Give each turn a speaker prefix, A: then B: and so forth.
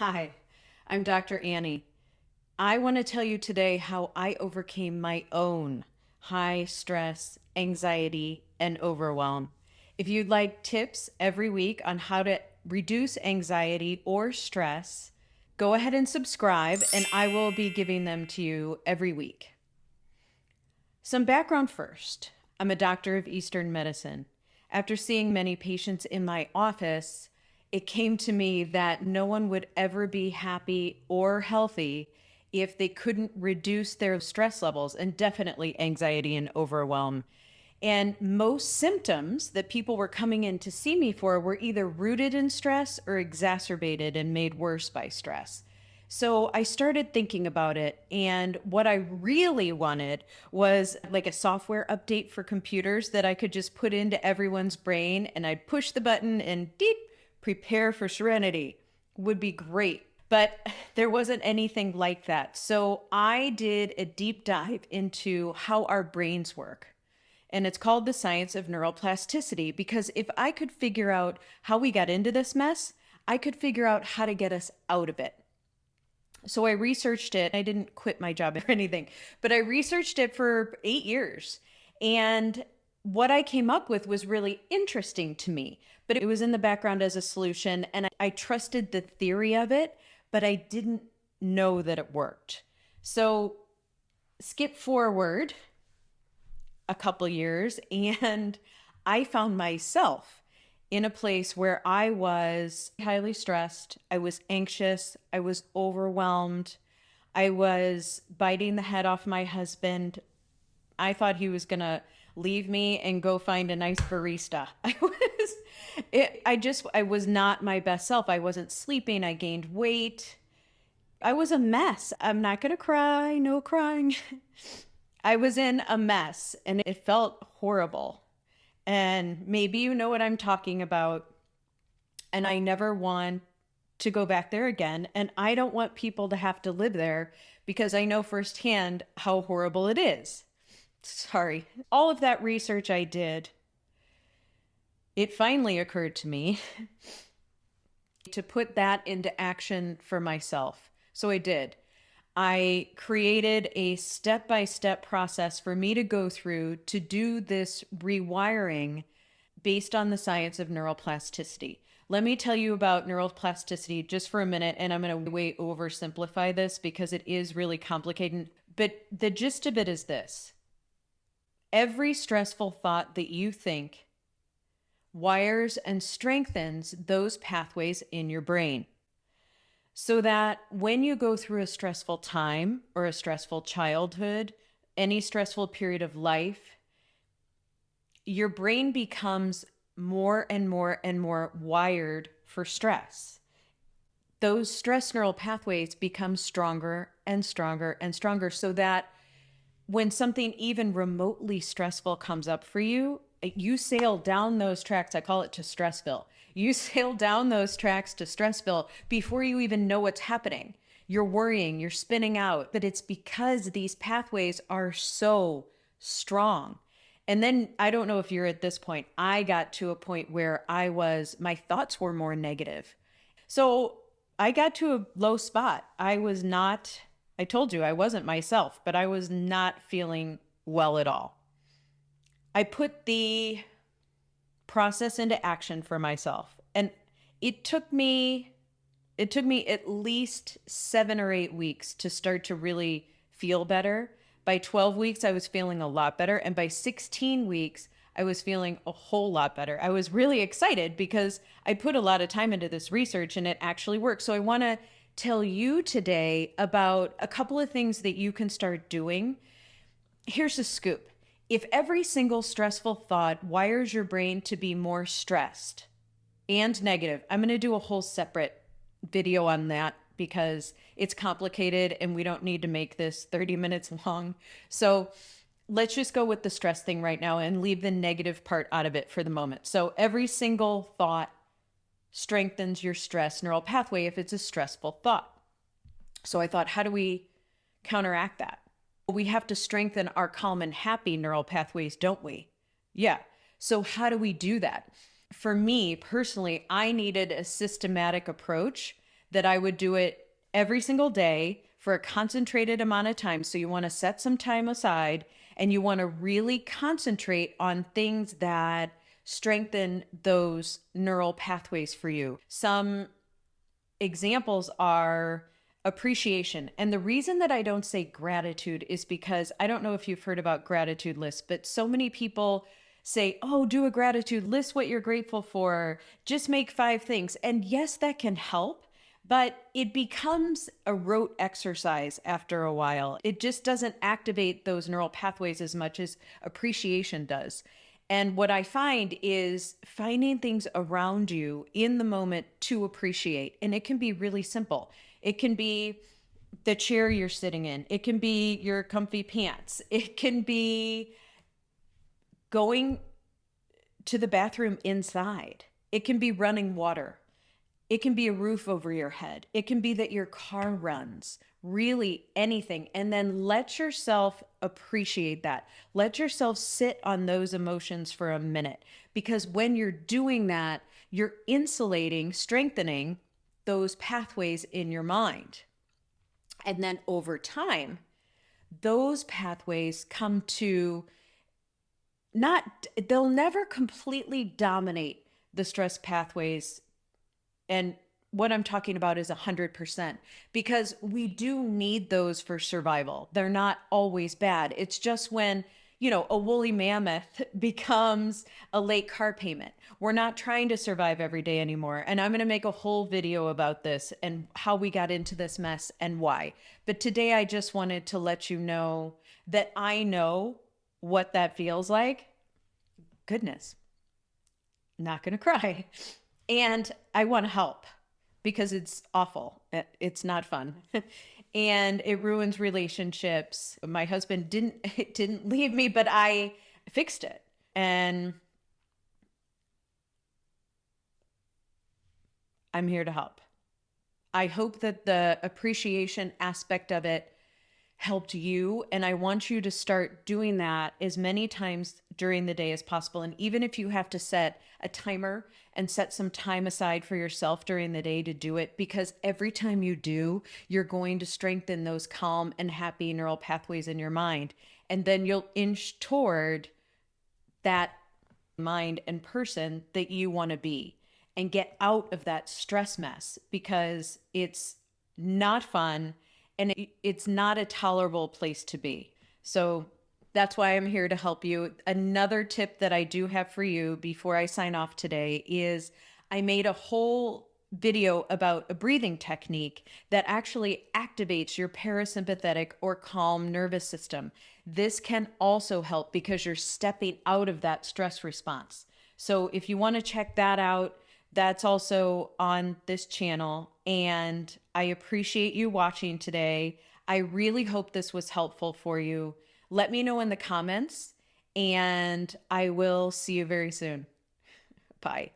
A: Hi, I'm Dr. Annie. I want to tell you today how I overcame my own high stress, anxiety, and overwhelm. If you'd like tips every week on how to reduce anxiety or stress, go ahead and subscribe, and I will be giving them to you every week. Some background first. I'm a doctor of Eastern medicine. After seeing many patients in my office, it came to me that no one would ever be happy or healthy if they couldn't reduce their stress levels, and definitely anxiety and overwhelm. And most symptoms that people were coming in to see me for were either rooted in stress or exacerbated and made worse by stress. So I started thinking about it, and what I really wanted was like a software update for computers that I could just put into everyone's brain, and I'd push the button and deep, prepare for serenity. Would be great. But there wasn't anything like that. So I did a deep dive into how our brains work. And it's called the science of neuroplasticity, because if I could figure out how we got into this mess, I could figure out how to get us out of it. So I researched it. I didn't quit my job or anything, but I researched it for 8 years. And what I came up with was really interesting to me, but it was in the background as a solution. And I trusted the theory of it, but I didn't know that it worked. So skip forward a couple years, and I found myself in a place where I was highly stressed, I was anxious, I was overwhelmed, I was biting the head off my husband. I thought he was gonna leave me and go find a nice barista. I was not my best self. I wasn't sleeping, I gained weight. I was a mess. I'm not gonna cry, no crying. I was in a mess and it felt horrible. And maybe you know what I'm talking about. And I never want to go back there again. And I don't want people to have to live there because I know firsthand how horrible it is. Sorry. All of that research I did, it finally occurred to me to put that into action for myself. So I did. I created a step by step process for me to go through to do this rewiring based on the science of neuroplasticity. Let me tell you about neuroplasticity just for a minute, and I'm going to way oversimplify this because it is really complicated. But the gist of it is this: every stressful thought that you think wires and strengthens those pathways in your brain, so that when you go through a stressful time or a stressful childhood, any stressful period of life, your brain becomes more and more and more wired for stress. Those stress neural pathways become stronger and stronger and stronger, so that when something even remotely stressful comes up for you, you sail down those tracks. I call it to Stressville. You sail down those tracks to Stressville before you even know what's happening. You're worrying, you're spinning out, but it's because these pathways are so strong. And then I don't know if you're at this point. I got to a point where my thoughts were more negative. So I got to a low spot. I told you I wasn't myself, but I was not feeling well at all. I put the process into action for myself, and it took me at least 7 or 8 weeks to start to really feel better. By 12 weeks, I was feeling a lot better. And by 16 weeks, I was feeling a whole lot better. I was really excited because I put a lot of time into this research and it actually worked. So I want to tell you today about a couple of things that you can start doing. Here's the scoop. If every single stressful thought wires your brain to be more stressed and negative, I'm going to do a whole separate video on that because it's complicated and we don't need to make this 30 minutes long. So let's just go with the stress thing right now and leave the negative part out of it for the moment. So every single thought strengthens your stress neural pathway if it's a stressful thought. So I thought, how do we counteract that? We have to strengthen our calm and happy neural pathways, don't we? Yeah. So how do we do that? For me personally, I needed a systematic approach that I would do it every single day for a concentrated amount of time. So you want to set some time aside and you want to really concentrate on things that strengthen those neural pathways for you. Some examples are appreciation. And the reason that I don't say gratitude is because I don't know if you've heard about gratitude lists, but so many people say, oh, do a gratitude list, what you're grateful for, just make 5 things. And yes, that can help, but it becomes a rote exercise after a while. It just doesn't activate those neural pathways as much as appreciation does. And what I find is finding things around you in the moment to appreciate. And it can be really simple. It can be the chair you're sitting in, it can be your comfy pants, it can be going to the bathroom inside, it can be running water, it can be a roof over your head, it can be that your car runs, really anything. And then let yourself appreciate that. Let yourself sit on those emotions for a minute, because when you're doing that, you're insulating, strengthening those pathways in your mind. And then over time, those pathways come to they'll never completely dominate the stress pathways. And what I'm talking about is 100%, because we do need those for survival. They're not always bad. It's just when, a woolly mammoth becomes a late car payment. We're not trying to survive every day anymore. And I'm going to make a whole video about this and how we got into this mess and why. But today I just wanted to let you know that I know what that feels like. Goodness, not going to cry. And I want to help because it's awful. It's not fun. And it ruins relationships. My husband didn't leave me, but I fixed it. And I'm here to help. I hope that the appreciation aspect of it helped you. And I want you to start doing that as many times during the day as possible. And even if you have to set a timer and set some time aside for yourself during the day to do it, because every time you do, you're going to strengthen those calm and happy neural pathways in your mind. And then you'll inch toward that mind and person that you want to be and get out of that stress mess, because it's not fun. And it's not a tolerable place to be. So that's why I'm here to help you. Another tip that I do have for you before I sign off today is I made a whole video about a breathing technique that actually activates your parasympathetic or calm nervous system. This can also help because you're stepping out of that stress response. So if you want to check that out, that's also on this channel. And I appreciate you watching today. I really hope this was helpful for you. Let me know in the comments, and I will see you very soon. Bye.